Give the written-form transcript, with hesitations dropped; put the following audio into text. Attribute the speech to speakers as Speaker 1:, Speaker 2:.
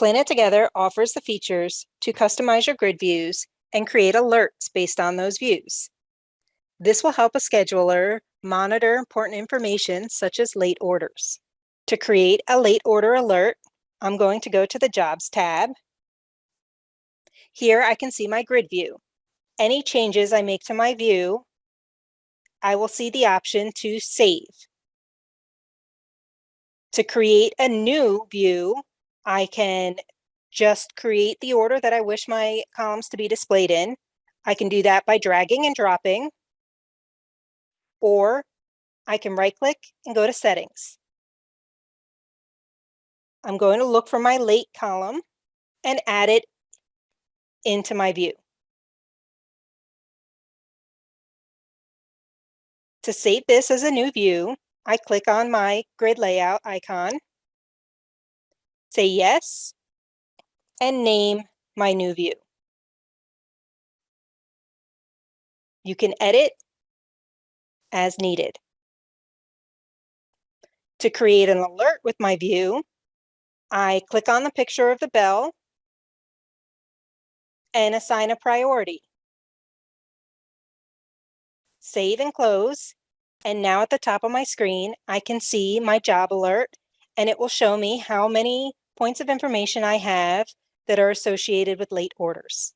Speaker 1: PlanetTogether offers the features to customize your grid views and create alerts based on those views. This will help a scheduler monitor important information such as late orders. To create a late order alert, I'm going to go to the Jobs tab. Here I can see my grid view. Any changes I make to my view, I will see the option to save. To create a new view, I can just create the order that I wish my columns to be displayed in. I can do that by dragging and dropping, or I can right-click and go to Settings. I'm going to look for my late column and add it into my view. To save this as a new view, I click on my grid layout icon, say yes, and name my new view. You can edit as needed. To create an alert with my view, I click on the picture of the bell and assign a priority. Save and close, and now at the top of my screen, I can see my job alert, and it will show me how many points of information I have that are associated with late orders.